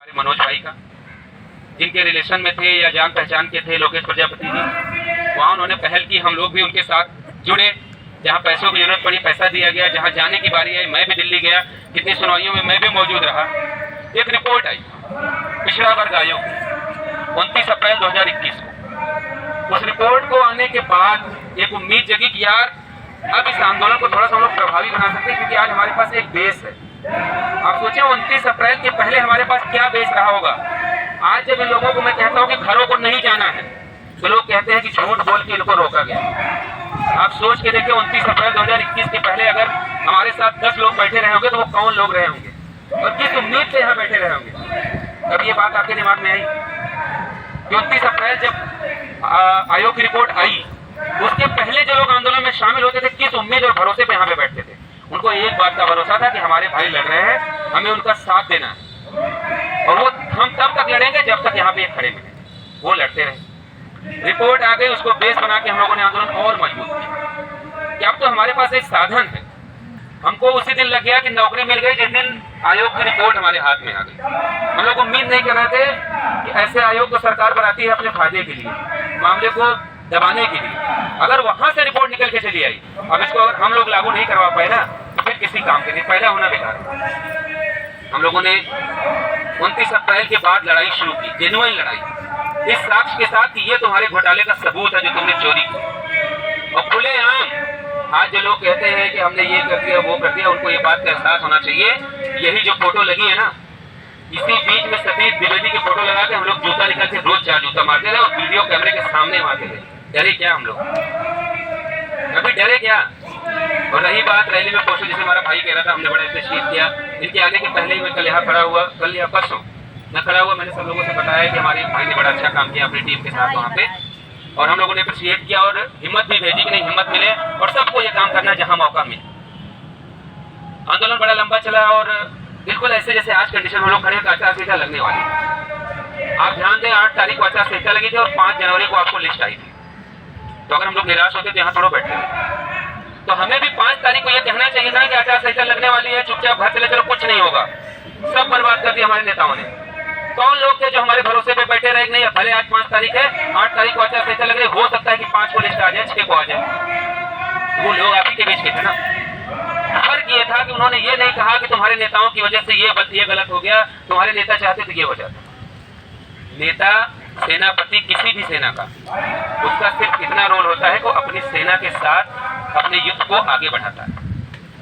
हमारे मनोज भाई का, जिनके रिलेशन में थे या जान पहचान के थे लोकेश प्रजापति जी, वहाँ उन्होंने पहल की, हम लोग भी उनके साथ जुड़े। जहाँ पैसों की जरूरत पड़ी पैसा दिया गया, जहाँ जाने की बारी आई मैं भी दिल्ली गया, कितनी सुनवाइयों में मैं भी मौजूद रहा। एक रिपोर्ट आई पिछड़ा वर्ग आयोग 29 अप्रैल 2021 को। उस रिपोर्ट को आने के बाद एक उम्मीद जगी कि यार अब इस आंदोलन को थोड़ा सा हम लोग प्रभावी बना सकते हैं, क्योंकि आज हमारे पास एक बेस है। आप सोचें 29 अप्रैल के पहले हमारे पास क्या बेस रहा होगा। आज जब इन लोगों को मैं कहता हूँ कि घरों को नहीं जाना है, तो लोग कहते हैं कि झूठ बोल के इनको रोका गया। आप सोच के देखिए 29 अप्रैल 2021 के पहले अगर हमारे साथ 10 लोग बैठे रहे होंगे तो वो कौन लोग रहे होंगे और किस उम्मीद से यहाँ बैठे रहे होंगे। कभी ये बात आपके दिमाग में आई कि 29 अप्रैल जब आयोग की रिपोर्ट आई, उसके पहले जो लोग आंदोलन में शामिल होते थे किस उम्मीद और भरोसे पे यहाँ पे बैठते थे। उनको एक बात का भरोसा था कि हमारे भाई लड़ रहे हैं, हमें उनका साथ देना है, और वो हम तब तक लड़ेंगे जब तक यहाँ पे खड़े मिले। वो लड़ते रहे। रिपोर्ट आ गई, उसको बेस बना के हम लोगों ने आंदोलन और मजबूत किया कि अब तो हमारे पास एक साधन है। हमको उसी दिन लग गया कि नौकरी मिल गई जिस दिन आयोग की रिपोर्ट हमारे हाथ में आ गई। हम लोग उम्मीद नहीं कर रहे थे कि ऐसे आयोग को सरकार बनाती है अपने फायदे के लिए, मामले को दबाने के लिए। अगर वहां से रिपोर्ट निकल के चली आई, अब इसको अगर हम लोग लागू नहीं करवा पाए ना तो फिर किसी काम के लिए पैदा होना बेकार है। हम लोगों ने 29 अप्रैल के बाद लड़ाई शुरू की, जेन्युइन लड़ाई, इस साक्ष्य के साथ कि ये तुम्हारे घोटाले का सबूत है जो तुमने चोरी की। और खुलेआम आज जो लोग कहते हैं कि हमने ये कर दिया वो कर दिया, उनको ये बात का एहसास होना चाहिए। यही जो फोटो लगी है ना, इसी बीच में सतीश द्विवेदी की फोटो लगा के हम लोग जूता निकल के रोज 4 जूता मारते थे और वीडियो कैमरे के सामने मारते थे। डरे क्या हम लोग? अभी डरे क्या? और रही बात रैली में पोस्टर, जैसे हमारा भाई कह रहा था हमने बड़ा अप्रिशिएट किया। इनके आने के पहले ही मैं कल यहाँ खड़ा हुआ, कल या परसों मैं खड़ा हुआ, मैंने सब लोगों से बताया कि हमारे भाई ने बड़ा अच्छा काम किया अपनी टीम के साथ वहाँ पे, और हम लोगों ने अप्रिशिएट किया और हिम्मत भी भेजी कि नहीं हिम्मत मिले और सबको ये काम करना जहाँ मौका मिले। आंदोलन बड़ा लंबा चला और बिल्कुल ऐसे जैसे आज कंडीशन में लोग खड़े हैं, आचार संहिता लगने वाली। आप ध्यान दें 8 तारीख को आचार संहिता लगी थी और 5 जनवरी को आपको लिस्ट आई थी। तो अगर हम लोग निराश होते तो यहाँ थोड़ा बैठते, तो हमें भी 5 तारीख को यह कहना चाहिए था कि आचार संहिता लगने वाली है, चुपचाप घर चले चलो, कुछ नहीं होगा। सब बर्बाद कर दिया हमारे नेताओं ने। कौन लोग थे जो हमारे भरोसे पे बैठे रहे? नहीं, भले आज 5 तारीख है, 8 तारीख को आचार संहिता लग रही, हो सकता है कि 5 को लिस्ट आ जाए, 6 को आ जाए। वो लोग आप ही के बीच के थे ना। फर्क ये था कि उन्होंने ये नहीं कहा कि तुम्हारे नेताओं की वजह से ये गलत हो गया, तुम्हारे नेता चाहते तो ये हो जाता। नेता, सेनापति किसी भी सेना का, उसका सिर्फ इतना रोल होता है कि अपनी सेना के साथ अपने युद्ध को आगे बढ़ाता है।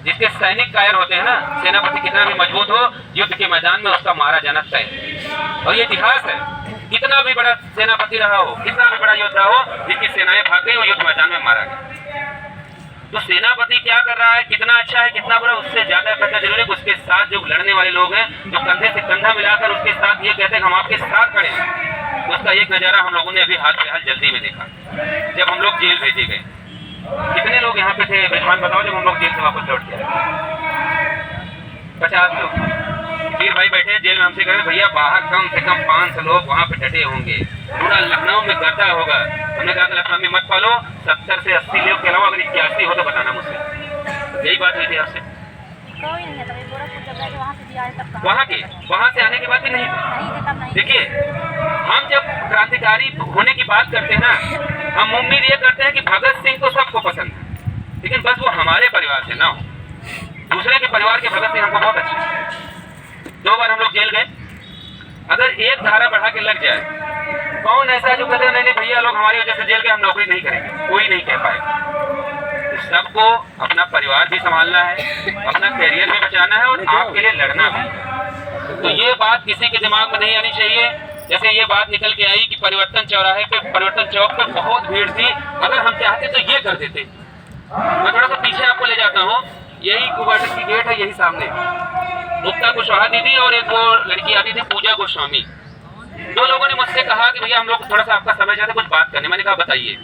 जिसके सैनिक कायर होते हैं ना, सेनापति कितना भी मजबूत हो, युद्ध के मैदान में उसका मारा जाना तय है। और ये इतिहास है, कितना भी बड़ा सेनापति रहा हो, कितना भी बड़ा योद्धा हो, जिसकी सेनाएं भाग गई वो युद्ध मैदान में मारा गया। तो सेनापति क्या कर रहा है, कितना अच्छा है कितना बुरा, उससे ज्यादा करना जरूरी है। उसके साथ जो लड़ने वाले लोग हैं, जो कंधे से कंधा मिलाकर उसके साथ ये कहते हैं हम आपके साथ खड़े हैं, उसका एक नजारा हम लोगों ने अभी हाल फिलहाल जल्दी में देखा, जब हम लोग जेल भेजे गए। कितने लोग यहाँ पे थे विद्वान बताओ, जब हम लोग जेल से वापस लौट के आए? 50 लोग। वीर भाई बैठे जेल में, हमसे कह रहे भैया बाहर कम से कम 500 लोग वहाँ पे डटे होंगे, पूरा लखनऊ में गर्दा होगा। हमने कहा लखनऊ में मत पालो, 70 से 80 लोग के अलावा अगर 81 हो तो बताना मुझसे। यही बात हुई थी आपसे। वहाँ से आने के बाद भी नहीं था। देखिए, हम जब क्रांतिकारी होने की बात करते हैं ना, हम उम्मीद ये करते हैं कि भगत सिंह तो सबको पसंद है, लेकिन बस वो हमारे परिवार से ना हो, दूसरे के परिवार के भगत सिंह हमको बहुत अच्छे। 2 बार हम लोग जेल गए। अगर एक धारा बढ़ा के लग जाए, कौन ऐसा जो कहते हैं नहीं भैया लोग हमारी वजह से जेल गए हम नौकरी नहीं करेंगे, कोई नहीं कह पाएगा। तो सबको अपना परिवार भी संभालना है, अपना कैरियर भी बचाना है और आपके लिए लड़ना भी। तो ये बात किसी के दिमाग में नहीं आनी चाहिए। जैसे ये बात निकल के आई कि परिवर्तन चौराहे पे, परिवर्तन चौक पे बहुत भीड़ थी, अगर हम चाहते तो ये कर देते। मैं थोड़ा सा पीछे आपको ले जाता हूँ, यही क्वार्टर की गेट है, यही सामने मुक्ता कुशवाहा दीदी और एक वो लड़की आती थी पूजा गोस्वामी। 2 लोगों ने मुझसे कहा कि भैया हम लोग थोड़ा सा आपका समय चाहते कुछ बात करने। मैंने कहा बताइए।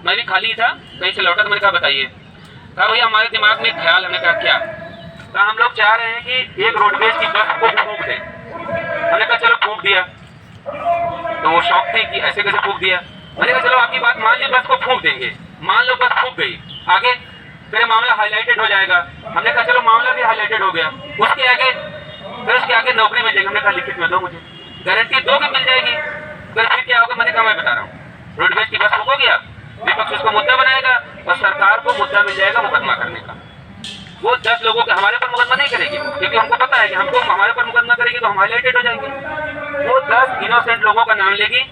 मैं भी खाली था, कहीं से लौटा तो मैंने कहा बताइए। कहा भैया हमारे दिमाग में ख्याल। हमने कहा क्या? कहा हम लोग चाह रहे हैं कि एक रोडवेज की बस को फूंक दें। हमने कहा चलो फूंक दिया। तो वो शौक थी कि ऐसे कैसे फूंक दिया। मैंने कहा चलो आपकी बात मान ली, बस को फूंक देंगे। मान लो बस फूंक गई, आगे फिर मामला हाईलाइटेड हो जाएगा। हमने कहा चलो मामला भी हाईलाइटेड हो गया। उसके आगे फिर उसके आगे नौकरी मिल जाएगी। हमने कहा लिखित में दो, मुझे गारंटी दो कि मिल जाएगी। फिर क्या होगा? मैंने कहा मैं बता रहा हूँ, रोडवेज की बस बुक होगी, आप विपक्ष उसको मुद्दा बनाएगा और सरकार को मुद्दा मिल जाएगा मुकदमा करने का। वो 10 लोगों के हमारे पर मुकदमा नहीं करेगी, क्योंकि हमको पता है कि हमको हमारे पर मुकदमा करेगी तो हम हाईलाइटेड हो जाएंगे। वो 10 इनोसेंट लोगों का नाम लेगी,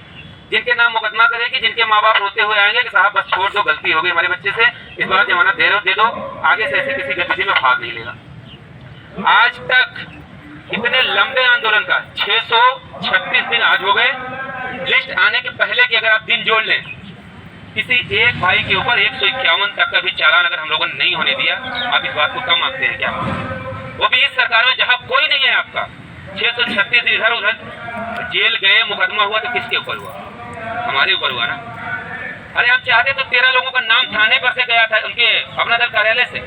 जिनके नाम मुकदमा करेगी, जिनके माँ बाप रोते हुए आएंगे कि साहब बस छोड़ दो, गलती हो गई हमारे बच्चे से, इस बार जमानत दे दो, आगे से ऐसी किसी गतिविधि में भाग नहीं लेगा। आज तक इतने लंबे आंदोलन का 636 दिन आज हो गए। लिस्ट आने के पहले की अगर आप दिन जोड़ लें, किसी एक भाई के ऊपर 151 तक का भी चालान अगर हम लोगों ने नहीं होने दिया, आप इस बात को कम मानते हैं क्या? वो भी इस सरकार में जहां कोई नहीं है आपका। 636 दिन इधर उधर जेल गए, मुकदमा हुआ तो किसके ऊपर हुआ? हमारे ऊपर हुआ ना। अरे हम चाहते तो 13 लोगों का नाम थाने पर से गया था, उनके अपना दल कार्यालय से,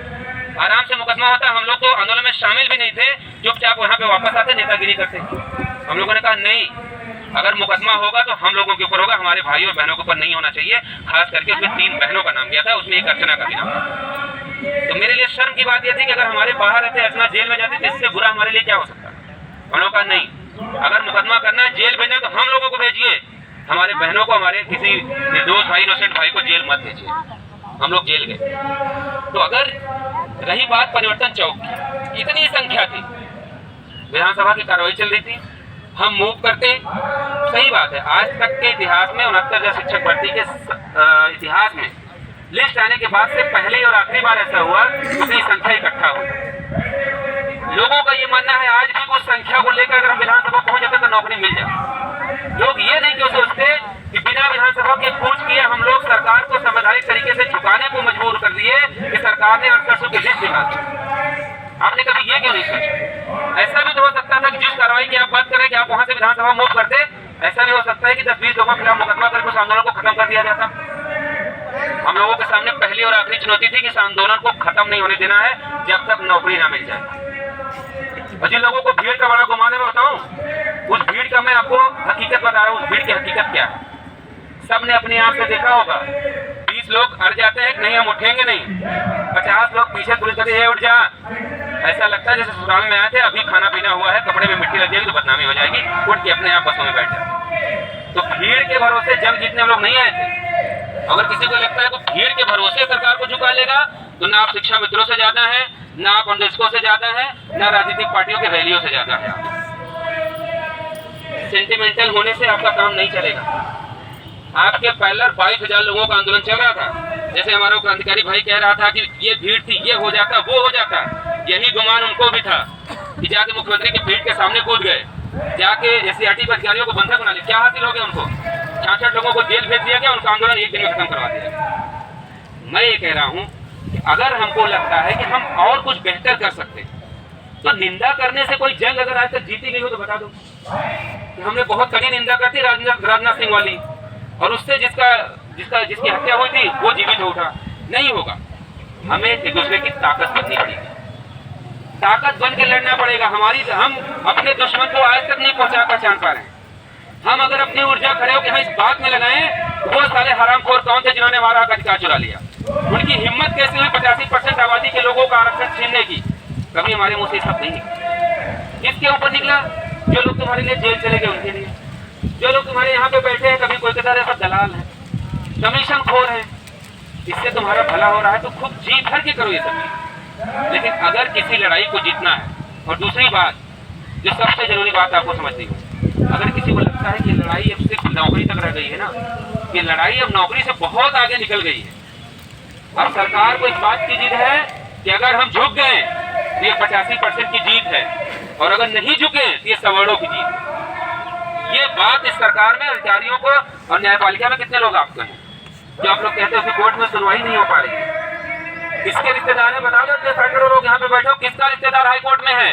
आराम से मुकदमा होता। हम लोग तो आंदोलन में शामिल भी नहीं थे, चुपचाप वहां पे वापस आते, नेतागिरी करते। हम लोगों ने कहा नहीं, अगर मुकदमा होगा तो हम लोगों के ऊपर होगा, हमारे भाई और बहनों के ऊपर नहीं होना चाहिए। खास करके उसमें 3 बहनों का नाम दिया था, उसमें एक अर्चना का भी नाम था। तो मेरे लिए शर्म की बात यह थी कि अगर हमारे बाहर रहते, अर्चना जेल में जाती तो इससे बुरा हमारे लिए क्या हो सकता? हम लोग का नहीं, अगर मुकदमा करना है, जेल भेजना तो हम लोगों को भेजिए, हमारे बहनों को, हमारे किसी निर्दोष भाई, इनोसेंट भाई को जेल मत भेजिए। हम लोग जेल गए। तो अगर रही बात परिवर्तन चौक की, इतनी संख्या थी, विधानसभा की कार्रवाई चल रही थी, हम मूव करते। सही बात है, आज तक के इतिहास में 69 शिक्षक भर्ती के इतिहास में लिस्ट आने के बाद से पहली और आखिरी बार ऐसा हुआ उतनी संख्या इकट्ठा हो। लोगों का ये मानना है आज भी उस संख्या को लेकर अगर हम विधानसभा पहुंच जाते तो नौकरी मिल जाए। लोग ये नहीं क्यों सोचते कि बिना विधानसभा के कूच किए हम लोग सरकार को संवैधानिक तरीके से झुकाने को मजबूर कर दिए कि सरकार ने 68 की लिस्ट निकाल दी। आपने कभी ये क्यों नहीं सोचा? ऐसा भी तो हो सकता था कि जिस कार्रवाई की आप बात करें कि आप वहां से विधानसभा मूव करते, ऐसा भी हो सकता है कि 10-20 लोगों के खिलाफ मुकदमा कर उस आंदोलन को खत्म कर दिया जाता। हम लोगों के सामने पहली और आखिरी चुनौती थी कि इस आंदोलन को खत्म नहीं होने देना है जब तक नौकरी ना मिल जाए। और जिन लोगों को भीड़ का बड़ा घुमाने में बताऊं, उस भीड़ का मैं आपको हकीकत बता रहा हूं। उस भीड़ की हकीकत क्या है सबने अपनी आंख से देखा होगा। 20 लोग अड़ जाते हैं, नहीं हम उठेंगे नहीं, 50 लोग पीछे पुलिस कहते हैं उठ जा। ऐसा लगता है जैसे ससुराल में आए थे, अभी खाना पीना हुआ है, कपड़े में मिट्टी लग जाएगी तो बदनामी हो जाएगी, उठ के अपने आप बसों में बैठ जाए। तो भीड़ के भरोसे जंग जीतने हम लोग नहीं आए थे। अगर किसी को लगता है तो भीड़ के भरोसे सरकार को झुका लेगा, तो ना आप शिक्षा मित्रों से ज्यादा है, ना आप अंडस्कों से ज्यादा है, ना राजनीतिक पार्टियों की रैलियों से ज्यादा है। सेंटिमेंटल होने से आपका काम नहीं चलेगा। आपके पहले 22,000 लोगों का आंदोलन चल रहा था। जैसे हमारा क्रांतिकारी भाई कह रहा था कि ये भीड़ थी, ये हो जाता, वो हो जाता, यही गुमान उनको भी था कि जाके मुख्यमंत्री की भीड़ के सामने कूद गए, जाके SCRT अधिकारियों को बंधक बना लिया। क्या हासिल हो गया उनको? 66 लोगों को जेल भेज दिया गया, उनका आंदोलन एक दिन में खत्म करवा दिया। मैं ये कह रहा हूँ कि अगर हमको लगता है कि हम और कुछ बेहतर कर सकते तो निंदा करने से कोई जंग अगर आज तक जीती गई हो तो बता दो। हमने बहुत कड़ी निंदा करती राजनाथ सिंह वाली, और उससे जिसकी हत्या हुई थी वो जीवित हो उठा। नहीं होगा, हमें एक दूसरे की ताकत बननी पड़ेगी, ताकत बन के लड़ना पड़ेगा। हम अपने दुश्मन को आज तक नहीं पहचान पा रहे हैं। हम अगर अपनी ऊर्जा खड़े होकर इस बात में लगाएं वो साले हरामखोर कौन थे जिन्होंने हमारा अधिकार चुरा लिया, उनकी हिम्मत कैसे हुई 85% आबादी के लोगों का आरक्षण छीनने की। कभी हमारे मुंह से सब नहीं निकला। किसके ऊपर निकला? जो लोग तुम्हारे लिए जेल चले गए उनके लिए, जो लोग तुम्हारे यहाँ पे बैठे हैं, कभी कोई कहता है सब दलाल है, कमीशन खोर है। इससे तुम्हारा भला हो रहा है तो खूब जी भर के करो ये सब। लेकिन अगर किसी लड़ाई को जीतना है, और दूसरी बात जो सबसे जरूरी बात आपको समझनी हो, अगर किसी को लगता है कि लड़ाई अब सिर्फ नौकरी तक रह गई है ना, कि लड़ाई अब नौकरी से बहुत आगे निकल गई है। अब सरकार को इस बात की जिद है कि अगर हम झुक गए तो ये 85% की जीत है, और अगर नहीं झुके तो ये सवर्णों की जीत है। ये बात इस सरकार में अधिकारियों को और न्यायपालिका में कितने लोग आपको हैं जो आप लोग कहते हैं कि कोर्ट में सुनवाई नहीं हो पा रही है? किसके रिश्तेदार है बता दो। इतने सैकड़ों लोग यहाँ पे बैठे हो, किसका रिश्तेदार हाई कोर्ट में है?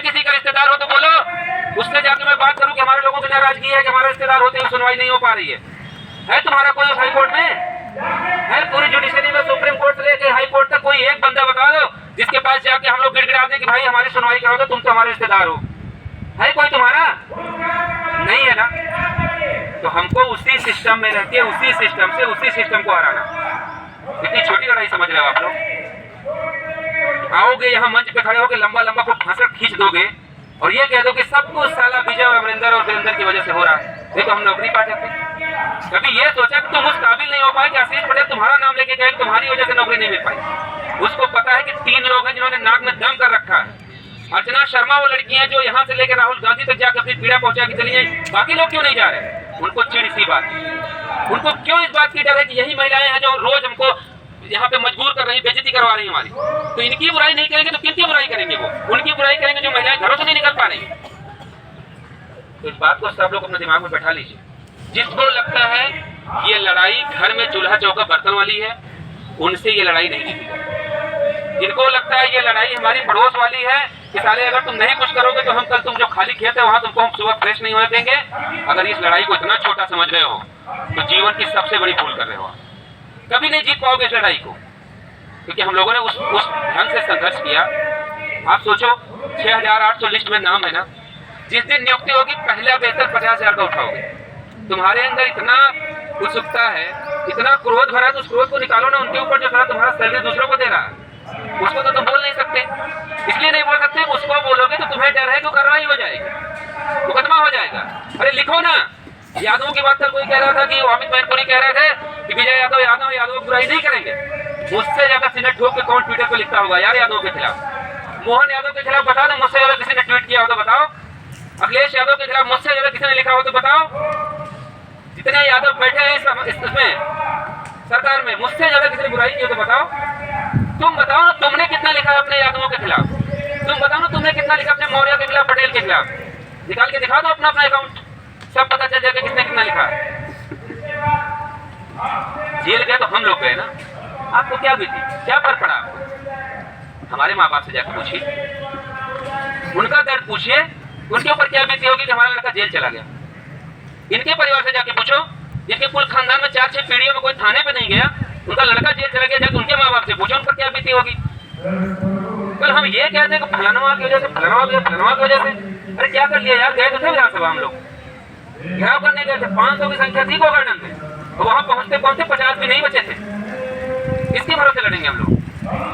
किसी का रिश्तेदार हो तो बोलो, उससे जाके मैं बात करूं कि हमारे लोगों की नाराजगी है कि हमारे रिश्तेदार होते हुए सुनवाई नहीं हो पा रही है तुम्हारा कोई हाई कोर्ट में है? पूरी जुडिशरी में सुप्रीम कोर्ट से लेके हाई कोर्ट तक कोई एक बंदा बता दो जिसके पास जाके हम लोग गिड़गिड़ा दें कि भाई हमारी सुनवाई करो, तो तुम तो हमारे रिश्तेदार हो। है कोई तुम्हारा? नहीं है ना। तो हमको उसी सिस्टम में रहती है, उसी सिस्टम से उसी सिस्टम को हराना। इतनी छोटी लड़ाई समझ रहे हो आप लोग? आओगे यहाँ मंच पे खड़े होकर लंबा लंबा कोई भाषण खींच दोगे और ये कह दो कि सब कुछ साला विजय और अमरिंदर और वीरेंद्र की वजह से हो रहा है, देखो हम नौकरी पा जाते। कभी ये सोचा कि तुम उस काबिल नहीं हो पाए कि आशीष पटेल तुम्हारा नाम लेके गए, तुम्हारी वजह से नौकरी नहीं मिल पाई। उसको पता है कि 3 लोग हैं जिन्होंने नाक में दम कर रखा है। अर्चना शर्मा वो लड़की है जो यहाँ से लेकर राहुल गांधी तक जाकर अपनी पीड़ा पहुंचा के चली गई, बाकी लोग क्यों नहीं जा रहे? उनको चिड़ इसी बात, उनको क्यों इस बात की डर है कि यही महिलाएं हैं जो रोज हमको यहाँ पे मजबूर कर रही, बेइज्जती करवा रही हमारी। तो इनकी बुराई नहीं करेंगे तो किनकी बुराई करेंगे? वो उनकी बुराई करेंगे जो महिलाएं घरों से नहीं निकल पा रही। तो इस बात को सब लोग अपने दिमाग में बैठा लीजिए। जिसको लगता है ये लड़ाई घर में चूल्हा चौका बर्तन वाली है, उनसे ये लड़ाई नहीं जीती। जिनको लगता है ये लड़ाई हमारी पड़ोस वाली है कि साले अगर तुम नहीं कुछ करोगे तो हम कल तुम जो खाली खेत है वहां तुमको हम सुबह फ्रेश नहीं होने देंगे, अगर इस लड़ाई को इतना छोटा समझ रहे हो तो जीवन की सबसे बड़ी भूल कर रहे हो। कभी नहीं जीत पाओगे इस लड़ाई को, क्योंकि हम लोगों ने उस ढंग से संघर्ष किया। आप सोचो 6800 लिस्ट में नाम है ना, जिस दिन नियुक्ति होगी पहला वेतन 50,000 का उठाओगे। तुम्हारे अंदर इतना उत्सुकता है, इतना क्रोध भरा, तो उस क्रोध को निकालो ना उनके ऊपर जो सारा तुम्हारा सैलरी दूसरों को दे रहा है। उसको तो तुम बोल नहीं सकते, इसलिए नहीं बोल सकते। उसको बोलोगे तो तुम्हें डर है कि कार्रवाई हो जाएगी, मुकदमा हो जाएगा। अरे लिखो ना। यादवों की बात कल कोई कह रहा था कि अमित मैनपुरी कह रहे थे कि विजय यादव यादव बुराई नहीं करेंगे। मुझसे ज्यादा सिनेट ठोक के कौन ट्विटर पर लिखता होगा यार यादव के खिलाफ? मोहन यादव के खिलाफ बता दो, मुझसे ज्यादा किसी ने ट्वीट किया हो तो बताओ। अखिलेश यादव के खिलाफ मुझसे ज्यादा किसी ने लिखा हो तो बताओ। जितने यादव बैठे हैं इसमें सरकार में, मुझसे ज्यादा किसी ने बुराई की हो तो बताओ। तुम बताओ ना, तुमने कितना लिखा है अपने यादवों के खिलाफ? तुम बताओ ना, तुमने कितना लिखा अपने मौर्य के खिलाफ, पटेल के खिलाफ? निकाल के दिखा दो अपना अकाउंट, सब पता चल जाएगा किसने कितना लिखा है। जेल गए तो हम लोग गए ना, आपको क्या बीती, क्या फर्क पड़ा आपको? हमारे माँ बाप से जाकर पूछिए, उनका दर्द पूछिए, उनके ऊपर क्या बीती होगी कि हमारा लड़का जेल चला गया। इनके परिवार से जाके पूछो, जिनके कुल खानदान में 4-6 पीढ़ियों में कोई थाने पे नहीं गया, उनका लड़का जेल चला गया, जाकर उनके माँ बाप से पूछो उन पर क्या बीती होगी। कल हम ये कहते हैं कि फलाना की वजह से, फलाना की वजह से। अरे क्या कर लिया यार? गए तो थे विधानसभा हम लोग, घेराव करने गए थे, 500 की संख्या थी गोवर्धन में, और वहां पहुंचते पहुंचते 50 भी नहीं बचे थे। किसके भरोसे लड़ेंगे हम लोग?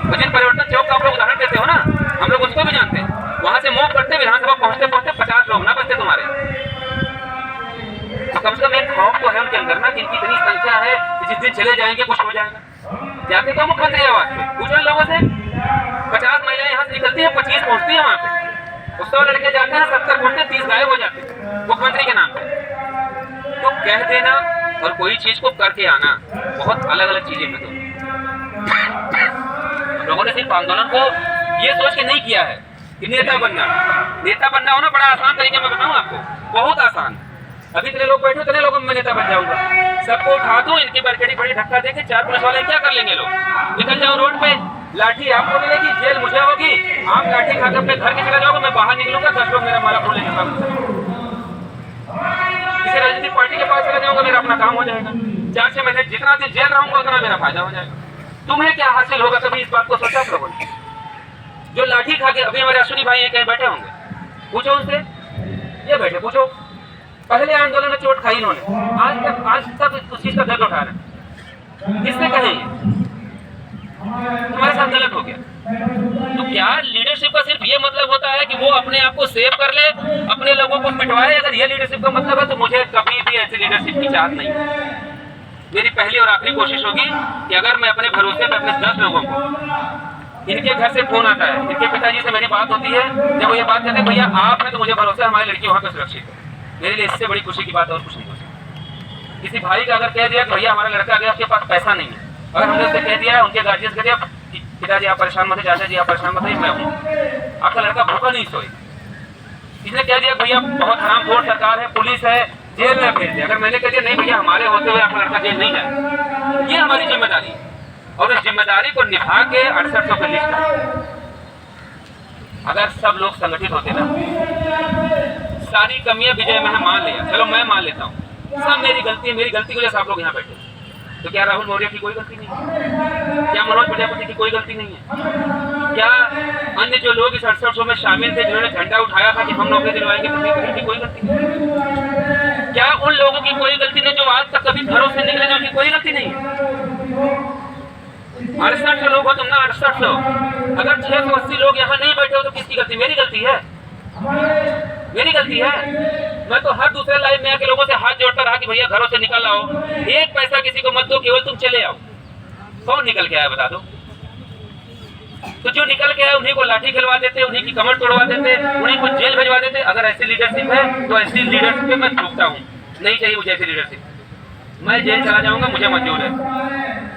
तो जिन परिवर्तन चौक का आप लोग उदाहरण देते हो ना, हम लोग उसको भी जानते हैं। वहां से मूव करते विधानसभा पहुंचते पहुंचते 50 लोग ना बचते तुम्हारे। तो कम से कम एक खौफ तो है उनके अंदर ना, कि इनकी इतनी संख्या है कि जिस दिन चले जाएंगे कुछ हो जाएगा। जाते तो मुख्यमंत्री आवास पे पूछो इन लोगों से, 50 महिलाएं यहाँ से निकलती है, 25 पहुंचती है वहां पे, 100 लड़के जाते हैं, 70 पहुंचते, 30 गायब हो जाते हैं मुख्यमंत्री के नाम पे। तो कह देना और कोई चीज को करके आना बहुत अलग अलग चीजें हैं। हम लोगों ने सिर्फ आंदोलन को ये सोच के नहीं किया है कि नेता बनना हो ना, बड़ा आसान तरीके में बताऊं आपको, बहुत आसान। अभी इतने लोग बैठे, इतने लोगों में मैं नेता बन जाऊंगा, सबको उठा दूं, इनकी बरकड़ी बड़ी धक्का देके 4 पुलिस वाले क्या कर लेंगे? लोग निकल जाओ रोड पे, लाठी आपको मिलेगी, जेल मुझे होगी, आप लाठी खाकर अपने घर के चला जाओगे, मैं बाहर निकलूंगा, 10 लोग मेरा माला खोल लेंगे, किसी राजनीतिक पार्टी के पास चला जाऊंगा, मेरा अपना काम हो जाएगा। 4-6 महीने जितना दिन जेल रहूंगा उतना मेरा फायदा हो जाएगा। तुम्हें क्या हासिल होगा? कभी इस बात को सोचा करो? जो लाठी खा के, अभी हमारे अश्विनी भाई कहीं बैठे होंगे, पूछो उनसे, ये बैठे पूछो, पहले आंदोलन में चोट खाई इन्होंने, आज तक उस चीज का दर्द उठा रहे। किससे कहेंगे तुम्हारे साथ गलत हो गया? तो क्या लीडरशिप का सिर्फ ये मतलब होता है कि वो अपने आप को सेव कर ले, अपने लोगों को पिटवाए? अगर ये लीडरशिप का मतलब है तो मुझे कभी भी ऐसी लीडरशिप की चाहत नहीं है। मेरी पहली और आखिरी कोशिश होगी कि अगर मैं अपने भरोसे पे अपने 10 लोगों को, इनके घर से फोन आता है, इनके पिताजी से मेरी बात होती है, जब वो ये बात कहते हैं भैया आप हैं तो मुझे भरोसा है हमारी लड़की वहाँ पे सुरक्षित है, मेरे लिए इससे बड़ी खुशी की बात और कुछ नहीं हो सकती। किसी भाई का अगर कह दिया कि भैया हमारा लड़का गया, उसके पास पैसा नहीं है, अगर हमने उससे कह दिया, उनके गार्जियन कह दिया पिताजी आप परेशान मत, चाचा जी आप परेशान मत, मैं हूँ, आपका लड़का भूखा नहीं सोए। इसने कह दिया भैया बहुत हरामखोर सरकार है, पुलिस है, जेल में भेज दिया। अगर मैंने कह दिया नहीं भैया हमारे होते हुए आपका लड़का जेल नहीं जाए, ये हमारी जिम्मेदारी है। और इस जिम्मेदारी को निभा के 6800 की लिस्ट है। अगर सब लोग संगठित होते ना, सारी कमियां विजय मैंने मान लिया, चलो मैं मान लेता हूँ, सब मेरी गलती है, मेरी गलती की वजह से आप लोग यहाँ बैठे, तो क्या राहुल मौर्य की कोई गलती नहीं है? क्या मनोज प्रजापति की कोई गलती नहीं है? क्या अन्य जो लोग इस 6800 में शामिल थे, जिन्होंने झंडा उठाया था कि हम नौकरी दिलवाएंगे, उनकी कोई गलती नहीं है? क्या उन लोगों की कोई गलती नहीं जो आज तक कभी घरों से निकले, उनकी कोई गलती नहीं है? 6800 लोग हो तुम ना, 6800, अगर 680 लोग यहाँ नहीं बैठे हो तो किसकी गलती? मेरी गलती है। मेरी गलती है। मैं तो हर दूसरे लाइन में आके लोगों से हाथ जोड़ता रहा कि भैया घरों से निकल आओ, एक पैसा किसी को मत दो, केवल तुम चले आओ। कौन निकल के आया बता दो? तो जो निकल के आए उन्हीं को लाठी खिलवा देते, उन्हीं की कमर तोड़वा देते, उन्हीं को जेल भिजवा देते। अगर ऐसी लीडरशिप है तो ऐसी लीडरशिप पे मैं टूटता हूँ, नहीं चाहिए मुझे ऐसी लीडरशिप। मैं जेल चला जाऊंगा, मुझे मंजूर है।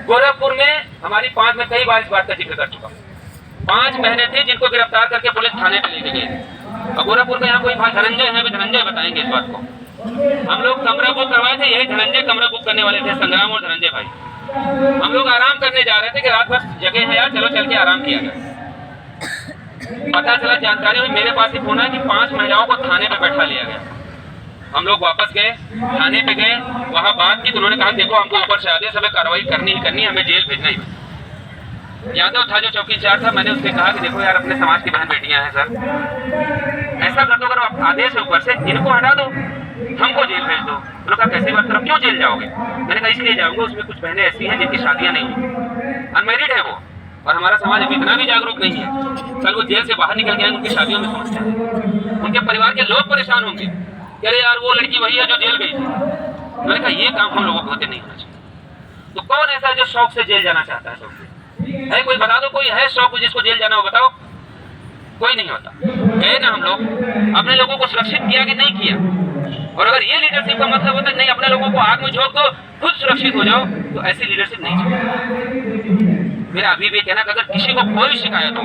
गोरखपुर में हमारी 5 में कई बार इस बात का जिक्र कर चुका हूँ। 5 बहनें थी जिनको गिरफ्तार करके पुलिस थाने पे लेके गई। और गोरखपुर में यहाँ कोई भाई धनंजय है, धनंजय बताएंगे इस बात को। हम लोग कमरा बुक करवाए थे, यही धनंजय कमरा बुक करने वाले थे, संग्राम और धनंजय भाई। हम लोग आराम करने जा रहे थे कि रात भर जगह है यार, चलो चल के आराम किया गया। पता चला, जानकारी हुई, मेरे पास ही फोन है कि 5 महिलाओं को थाने पे बैठा लिया गया। हम लोग वापस गए, थाने पे गए, वहाँ बात की तो उन्होंने कहा देखो हमको ऊपर से आदेश, हमें कार्रवाई करनी ही करनी, हमें जेल भेजना ही। यादव था जो चौकी इंचार्ज था, मैंने उससे कहा कि देखो यार अपने समाज की बहन बेटियां हैं सर, ऐसा कर दो, अगर आदेश है ऊपर से, इनको हटा दो, हमको जेल भेज दो। उन्होंने कहा कैसी बात करो, क्यों जेल जाओगे? मैंने कहा इसलिए जाऊंगा, उसमें कुछ बहनें ऐसी हैं जिनकी शादियां नहीं हुई, अनमैरिड है वो, और हमारा समाज अभी इतना भी जागरूक नहीं है। कल वो जेल से बाहर निकल गए, उनकी शादियों में समस्या है, उनके परिवार के लोग परेशान होंगे, अरे यार वो लड़की वही है जो जेल गई थी। मैंने कहा ये काम हम लोगों को होते नहीं होना चाहिए। तो कौन ऐसा जो शौक से जेल जाना चाहता है? शौक है कोई? बता दो, कोई है शौक जिसको जेल जाना हो? बताओ, कोई नहीं होता। गए ना हम लोग, अपने लोगों को सुरक्षित किया कि नहीं किया? और अगर ये लीडरशिप का मतलब होता है नहीं अपने लोगों को आग में झोंक दो, खुद सुरक्षित हो जाओ, तो ऐसी लीडरशिप नहीं चाहिए। मेरा अभी भी कहना, अगर किसी को कोई शिकायत हो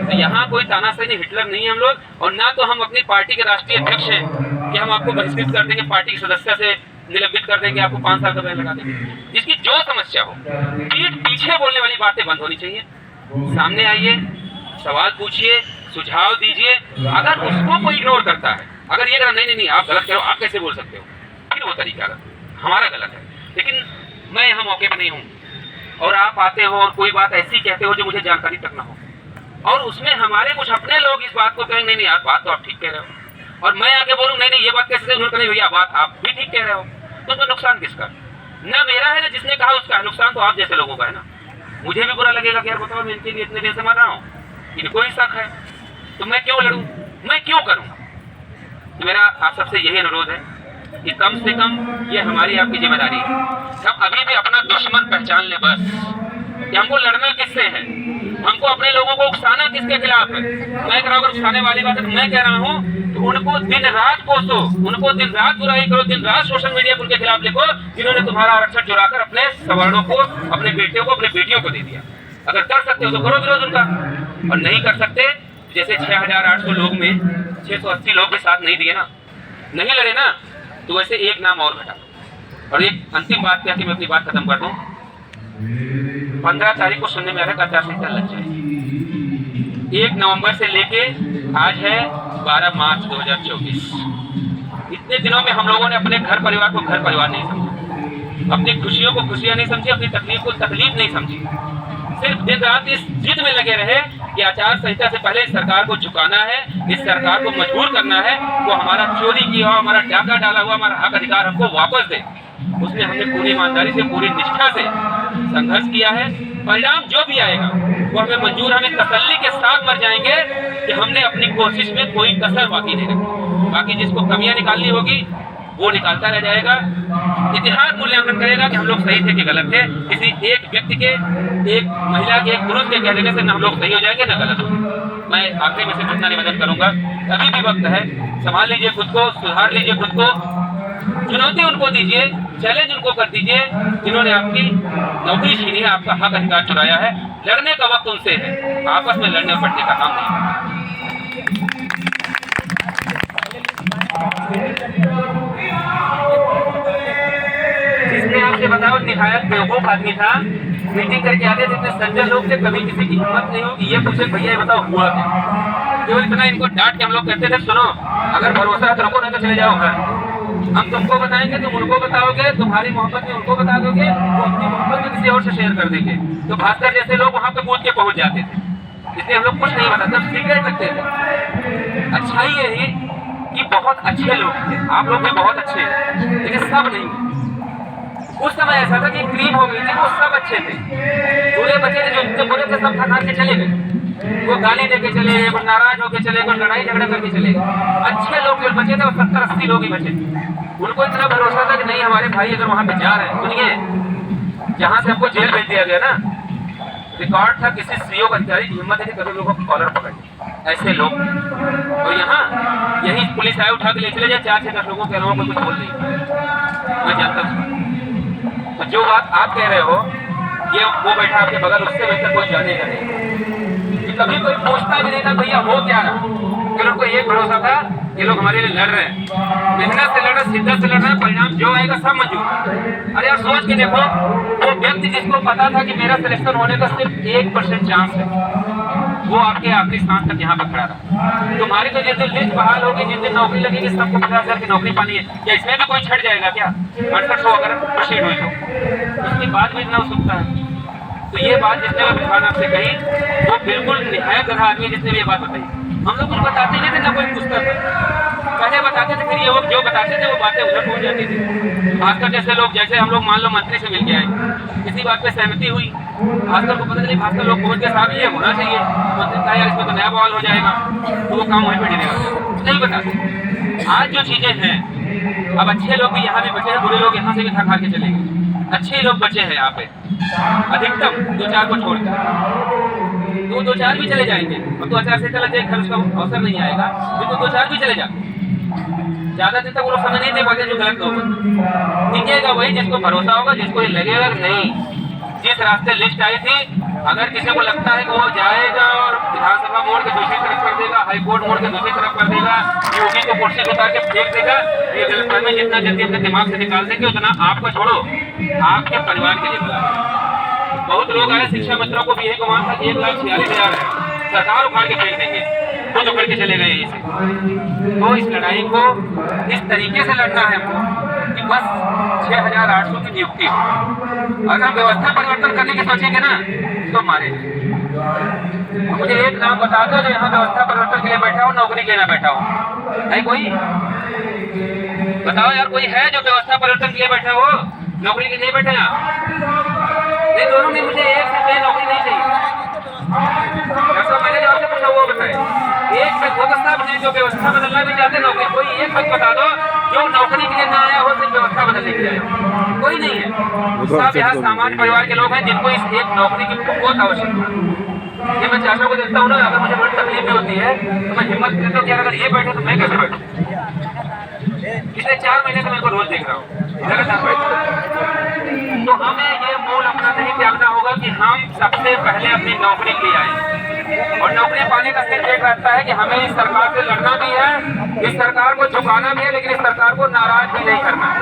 तो यहाँ कोई तानाशाही हिटलर नहीं है हम लोग, और ना तो हम अपनी पार्टी के राष्ट्रीय अध्यक्ष हैं कि हम आपको बहिष्कृत कर देंगे, पार्टी के सदस्य से निलंबित कर देंगे, आपको 5 साल का बैन लगा देंगे। जिसकी जो समस्या हो, पीठ पीछे बोलने वाली बातें बंद होनी चाहिए। सामने आइए, सवाल पूछिए, सुझाव दीजिए। अगर उसको कोई इग्नोर करता है, अगर ये कहा नहीं आप गलत करो, आप कैसे बोल सकते हो, फिर वो तरीका गलत, हमारा गलत है। लेकिन मैं यहाँ मौके पर नहीं हूँ और आप आते हो और कोई बात ऐसी कहते हो जो मुझे जानकारी तक ना हो, और उसमें हमारे कुछ अपने लोग इस बात को कहेंगे नहीं यार बात तो आप ठीक कह रहे हो, और मैं आके बोलूँ नहीं ये बात कैसे, उन्होंने कहा भैया बात आप भी ठीक कह रहे हो, तो नुकसान किसका? ना मेरा है ना जिसने कहा उसका, नुकसान तो आप जैसे लोगों का है ना। मुझे भी बुरा लगेगा कि यार बताओ मैं इनके लिए इतने दिन से मर रहा हूँ, इनको ही शक है, तो मैं क्यों लड़ूँ, मैं क्यों करूँगा? तो मेरा आप सबसे यही अनुरोध है कि कम से कम ये हमारी आपकी जिम्मेदारी है, हम अभी भी अपना दुश्मन पहचान ले बस, कि हमको लड़ना किससे है, हमको अपने लोगों को उकसाना किसके खिलाफ है। मैं कह रहा हूँ अगर उकसाने वाली बात है तो मैं कह रहा हूँ तो उनको दिन रात कोसो, उनको दिन रात बुराई करो, दिन रात सोशल मीडिया पर उनके खिलाफ लिखो जिन्होंने तुम्हारा आरक्षण चुराकर अपने सवर्णों को, अपने बेटियों को, अपने बेटियों को दे दिया। अगर कर सकते हो तो करो विरोध उनका, और नहीं कर सकते जैसे 6800 लोग में 680 लोग के साथ नहीं दिए ना, नहीं लड़े ना, तो वैसे एक नाम और घटा। और एक अंतिम बात क्या कि मैं अपनी बात खत्म कर दूं, 15 तारीख को सुनने में आ रहा है आचार संहिता लग जाएगी। 1 नवंबर से लेके आज है 12 मार्च 2024। इतने दिनों में हम लोगों ने अपने घर परिवार को घर परिवार नहीं समझा, अपनी खुशियों को खुशियां नहीं समझी, अपनी तकलीफ को तकलीफ नहीं समझी, सिर्फ दिन रात इस जिद में लगे रहे कि आचार संहिता से पहले इस सरकार को झुकाना है, इस सरकार को मजबूर करना है, वो हमारा चोरी किया हुआ, हमारा डाका डाला हुआ हमारा हक अधिकार हमको वापस दे। उसमें हमने पूरी ईमानदारी से, पूरी निष्ठा से संघर्ष किया है। परिणाम जो भी आएगा वो हमें मंजूर, हमें तसल्ली के साथ मर जाएंगे कि हमने अपनी कोशिश में कोई कसर बाकी नहीं रखी। बाकी जिसको कमियां निकालनी होगी वो निकालता रह जाएगा, इतिहास मूल्यांकन करेगा कि हम लोग सही थे कि गलत थे। किसी एक व्यक्ति के, एक महिला के, एक पुरुष के कह देने से न हम लोग सही हो जाएंगे न गलत होंगे। मैं आखिरी में से इतना निवेदन करूंगा, अभी भी वक्त है, संभाल लीजिए खुद को, सुधार लीजिए खुद को, चुनौती उनको दीजिए, चैलेंज उनको कर दीजिए जिन्होंने आपकी नौकरी छीनी है, आपका हक अधिकार चुराया है। लड़ने का वक्त उनसे है, आपस में लड़ने और पड़ने का काम नहीं। जिसने आपसे बताओ निहायत बेवकूफ आदमी था, मीटिंग करके आते जितने सज्जन लोग थे, कभी किसी की हिम्मत नहीं होगी ये पूछे भैया बताओ हुआ क्या। केवल इतना इनको डांट के हम लोग कहते थे सुनो अगर भरोसा है तो रुको, नहीं तो चले जाओ घर। हम तुमको बताएंगे, तुम उनको बताओगे, तुम्हारी मोहब्बत में उनको बता दोगे, वो अपनी मोहब्बत में किसी और से शेयर कर देंगे। तो भास्कर जैसे लोग वहाँ पे कूद के पहुँच जाते थे, इसलिए हम लोग कुछ नहीं बताते, सब सीक्रेट रखते थे। अच्छाई यही कि बहुत अच्छे लोग थे, आप लोग भी बहुत अच्छे हैं, लेकिन सब नहीं। उस समय ऐसा था कि क्रीम हो गई थी, वो सब अच्छे थे, बुरे बच्चे थे जो बुरे थे सब खा के चले गए। वो गाली देके चले गए, कोई नाराज होके चले गए, लड़ाई झगड़ा करके चले गए। अच्छे लोग जो बचे थे वो 70-80 लोग ही बचे। उनको इतना भरोसा था कि नहीं हमारे भाई अगर वहाँ पे जा रहे हैं, सुनिए जहाँ से हमको जेल भेज दिया गया ना, रिकॉर्ड था किसी सीओ अधिकारी की हिम्मत है कि कभी लोगों को कॉलर पकड़े, ऐसे लोग। और यहाँ यही पुलिस आए उठा के ले चले जाए 4 से 10 लोगों के अलावा कोई कुछ बोल नहीं, मैं जानता हूँ। तो जो बात आप कह रहे हो ये वो बैठा आपके बगल, उससे बेहतर कोई जानेगा नहीं। कि कभी कोई पूछता भी नहीं था भैया हो क्या रहा, कि लोग को ये भरोसा था ये लोग हमारे लिए लड़ रहे हैं, मेहनत से लड़ रहे, शिद्दत से लड़ रहे, परिणाम जो आएगा सब मंजूर। अरे यार सोच के देखो, वो व्यक्ति जिसको पता था कि मेरा सिलेक्शन होने का सिर्फ 1% चांस है, वो आपके आखिरी सांस तक यहाँ पर खड़ा रहा। तुम्हारी तो जिस दिन लिस्ट बहाल होगी, जिस दिन नौकरी लगेगी, सबको 50,000 की नौकरी पानी है, क्या इसमें भी कोई छट जाएगा क्या? 6800 अगर प्रोसीड हुई तो उसके बाद भी इतना उत्सुकता है। तो ये बात जिसने विधान आपसे कही वो बिल्कुल निहायत गधा आदमी जिसने भी ये बात बताई। हम लोग कुछ बताते नहीं थे, ना कोई पूछता था, पहले बताते थे, फिर ये लोग जो बताते थे वो बातें उधर पहुंच जाती थी। खासकर जैसे लोग, जैसे हम लोग मान लो मंत्री से मिल के आए, किसी बात पे सहमति हुई, भास्कर को पता चली, भास्कर लोग पहुंच के साहब ये होना चाहिए, मंत्री कहा यार इसमें तो नया बवाल हो जाएगा, तो वो काम वहीं पे डिलेगा, नहीं बताते। आज जो चीजें हैं, अब अच्छे लोग भी यहाँ भी बचे हैं, बुरे लोग यहाँ से भी खा के चले गए, अच्छे लोग बचे हैं यहाँ पे अधिकतम 2-4 को छोड़कर। तो 2-4 भी चले जाएंगे, अब तो आचार संहिता लग जाएगी, खैर उसका अवसर नहीं आएगा, तो 2-4 भी चले जाते। ज्यादा दिन तक वो लोग समय नहीं दे पाते जो गलत लोग हैं। टिकेगा वही जिसको भरोसा होगा, जिसको ये लगेगा नहीं जिस रास्ते लिस्ट आई थी, अगर किसी को लगता है कि वो जाएगा और विधानसभा मोड़ के दूसरी तरफ कर देगा, हाईकोर्ट मोड़ के दूसरी तरफ कर देगा, योगी को कुर्सी उतार के फेंक देगा, ये गलतफहमी जितना जल्दी अपने दिमाग से निकाल देंगे उतना आपको छोड़ो आपके परिवार के लिए बुला। बहुत लोग आए शिक्षा मंत्रियों को भी यही गुमान था कि 1,46,000 है, सरकार उखाड़ के फेंक देंगे, खुद उखड़ के चले गए यहीं से। तो इस लड़ाई को इस तरीके से लड़ना है हमको कि बस 6,800 की नियुक्ति हो। अगर हम व्यवस्था परिवर्तन करने की सोचेंगे ना तो मारे। मुझे एक नाम बता दो जो यहाँ व्यवस्था परिवर्तन के लिए बैठा हो, नौकरी के लिए बैठा हो, है कोई? बताओ यार, कोई है जो व्यवस्था परिवर्तन के लिए बैठा हो, नौकरी के लिए बैठे नहीं? दोनों में मुझे एक से नौकरी नहीं चाहिए। मैंने जो आपसे पूछा वो बताए, एक में वो साहब ने जो व्यवस्था बदलना भी चाहते नौकरी, कोई एक बात बता दो जो नौकरी के लिए ना आया हो, सिर्फ व्यवस्था बदलने के लिए आया, कोई नहीं है। सब यहाँ सामान्य परिवार के लोग हैं जिनको इस एक नौकरी की बहुत आवश्यकता है। ये मैं चाचा को देखता हूँ ना, अगर मुझे बड़ी तकलीफ भी होती है तो मैं हिम्मत करता हूँ कि अगर ये बैठे तो मैं कैसे बैठूं। पिछले 4 महीने से मैं इनको रोज देख रहा हूँ लगातार बैठे। तो हमें ये मूल अपना नहीं त्यागना होगा कि हम सबसे पहले अपनी नौकरी के लिए आए, और नौकरी पाने का सिर्फ एक रास्ता है कि हमें इस सरकार से लड़ना भी है, इस सरकार को झुकाना भी है, लेकिन इस सरकार को नाराज भी नहीं करना है।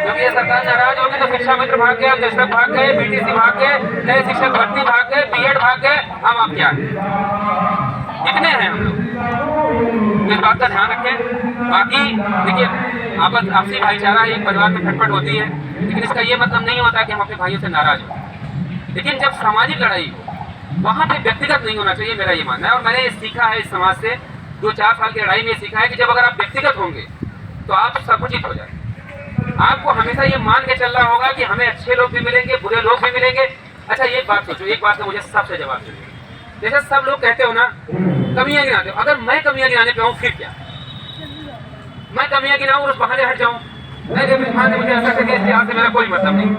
क्योंकि ये सरकार नाराज होगी तो शिक्षा मित्र भाग गए, शिक्षक भाग गए, बीटीसी भाग गए, नए शिक्षक भर्ती भाग गए, बीएड भाग गए, हम आप क्या कितने हैं हम लोग, इस बात का ध्यान रखें। बाकी देखिए, आपसी भाईचारा एक परिवार में खटपट होती है, लेकिन इसका ये मतलब नहीं होता कि हम अपने भाइयों से नाराज हो। लेकिन जब सामाजिक लड़ाई हो वहाँ पे व्यक्तिगत नहीं होना चाहिए, मेरा ये मानना है। और मैंने ये सीखा है इस समाज से, 2-4 साल की लड़ाई में सीखा है कि जब अगर आप व्यक्तिगत होंगे तो आप संकुचित हो जाए। आपको हमेशा ये मान के चलना होगा कि हमें अच्छे लोग भी मिलेंगे, बुरे लोग भी मिलेंगे। अच्छा एक बात सोचो, एक बात का मुझे सबसे जवाब दीजिए। जैसे सब लोग कहते हो ना कमियां गिनाते हो, अगर मैं कमियां गिनाने पे हूँ फिर क्या? मैं कमियां गिनाऊं और उस बहाने हट जाऊं, नहीं जब इस मुझे ऐसा करिए इससे मेरा कोई मतलब नहीं,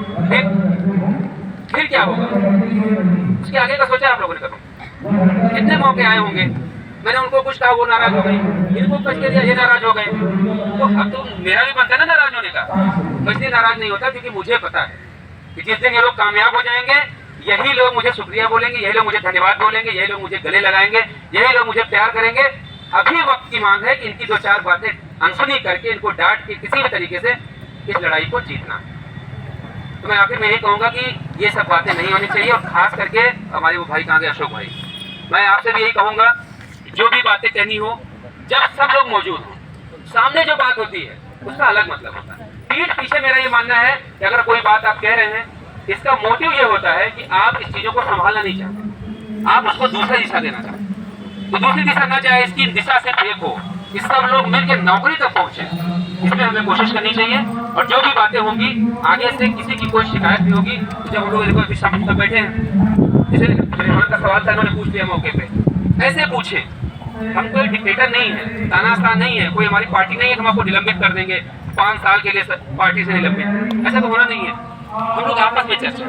फिर क्या होगा? उसके आगे का सोचा आप लोगों ने करो। कितने मौके आए होंगे, मैंने उनको कुछ कहा वो नाराज हो गए, इनको कुछ कह दिया ये नाराज हो गए, तो अब तो मेरा भी बनता है ना नाराज होने का। तो इसलिए नाराज नहीं होता क्योंकि मुझे पता है कि जिस दिन ये लोग कामयाब हो जाएंगे यही लोग मुझे शुक्रिया बोलेंगे, यही लोग मुझे धन्यवाद बोलेंगे, यही लोग मुझे गले लगाएंगे, यही लोग मुझे प्यार करेंगे। अभी वक्त की मांग है कि इनकी 2-4 बातें अनसुनी करके इनको डांट के किसी भी तरीके से इस लड़ाई को जीतना। तो मैं आखिर में यही कहूँगा कि ये सब बातें नहीं होनी चाहिए, और खास करके हमारे वो भाई कहाँ गए, अशोक भाई, मैं आपसे भी यही कहूँगा जो भी बातें कहनी हो जब सब लोग मौजूद हों, सामने जो बात होती है उसका अलग मतलब होता है। पीठ पीछे मेरा ये मानना है कि अगर कोई बात आप कह रहे हैं इसका मोटिव ये होता है कि आप इस चीजों को संभालना नहीं चाहते, आप उसको दूसरी दिशा देना चाहते। तो दूसरी दिशा ना चाहे, इसकी दिशा से एक हो कि सब लोग मिलकर नौकरी तक पहुंचे, इसमें हमें कोशिश करनी चाहिए। और जो भी बातें होंगी आगे से किसी की कोई शिकायत भी होगी, जब हम लोग बैठे हैं जैसे रहमान का सवाल था, इन्होंने पूछ लिया मौके पे, ऐसे पूछे। हम कोई डिक्टेटर नहीं है, तानाशाह नहीं है, कोई हमारी पार्टी नहीं है, हम आपको निलंबित कर देंगे 5 साल के लिए पार्टी से निलंबित, ऐसा तो होना नहीं है। हम लोग आपस में चर्चा,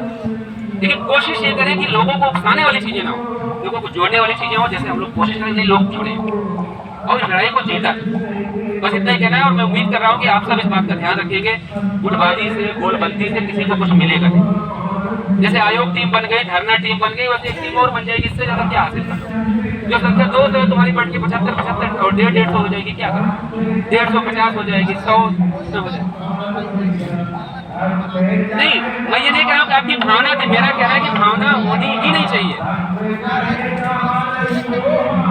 लेकिन कोशिश ये करें कि लोगों को उकसाने वाली चीजें ना हो, लोगों को जोड़ने वाली चीजें हो। जैसे हम लोग कोशिश करें लोग जुड़े और इस लड़ाई को जीता। बस इतना ही कहना है, और मैं उम्मीद कर रहा हूँ कि आप सब इस बात का ध्यान रखेंगे। गुटबाजी से, गोलबंदी से किसी को कुछ मिलेगा नहीं। जैसे आयोग टीम बन गई, धरना टीम बन गई, वैसे एक टीम और बन जाएगी, इससे ज्यादा क्या हासिल कर लो। जो संख्या 2 है तुम्हारी बढ़ के 75 और 150 हो जाएगी, क्या करें? 150 हो जाएगी, 100 हो जाएगी। नहीं, मैं ये नहीं कह रहा हूँ कि आपकी भावना थी, मेरा कहना है कि भावना होनी ही नहीं चाहिए।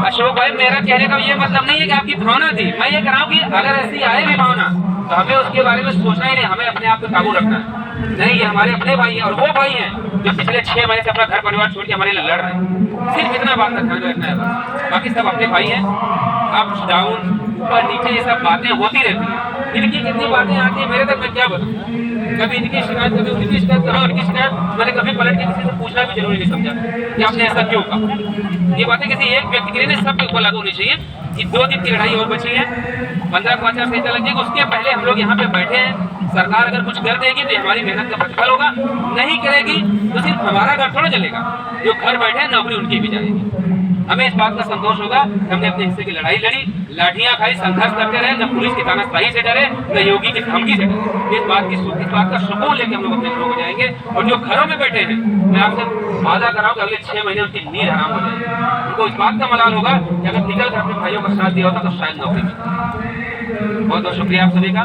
अशोक भाई, मेरा कहने का ये मतलब नहीं है कि आपकी भावना थी, मैं ये कह रहा हूँ कि अगर ऐसी आए भी भावना तो हमें उसके बारे में सोचना ही नहीं, हमें अपने आप को काबू रखना है। नहीं, ये हमारे अपने भाई हैं, और वो भाई हैं जो पिछले 6 महीने से अपना घर परिवार छोड़ के हमारे लिए लड़ रहे हैं। सिर्फ इतना बात का ध्यान रखना है बस, बाकी सब अपने भाई हैं। अप डाउन, ऊपर नीचे, ये सब बातें होती रहती हैं। इनकी कितनी बातें आती हैं मेरे तक, मैं क्या बताऊँ। कभी इनकी शिकायत, कभी उनकी शिकायत, कभी उनकी शिकायत, मैंने कभी पलट के किसी से पूछना भी जरूरी नहीं समझा कि आपने ऐसा क्यों कहा। ये बातें किसी एक व्यक्ति के लिए नहीं, सबके ऊपर लागू होनी चाहिए। कि 2 दिन की लड़ाई और बची है, 15 को आचार संहिता लग जाएगी, उसके पहले हम लोग यहाँ पे बैठे हैं। सरकार अगर कुछ कर देगी तो हमारी मेहनत का प्रतिफल होगा, नहीं करेगी तो सिर्फ हमारा घर थोड़ा चलेगा, जो घर बैठे हैं नौकरी उनकी भी जाएगी। हमें इस बात का संतोष होगा कि हमने अपने हिस्से की लड़ाई लड़ी, लाठियां खाई, संघर्ष करते रहे, न पुलिस की तानाशाही से डरे, न योगी की धमकी से डरे। इस बात का सुकून लेके हम लोग अपने घरों को जाएंगे। और जो घरों में बैठे हैं, मैं आपसे वादा कर रहा हूँ कि अगले 6 महीने उनकी नींद हराम हो जाएगी। उनको इस बात का मलाल होगा कि अगर निकल कर अपने भाइयों का साथ दिया होता तो शायद नौकरी मिलती। बहुत बहुत शुक्रिया आप सभी का।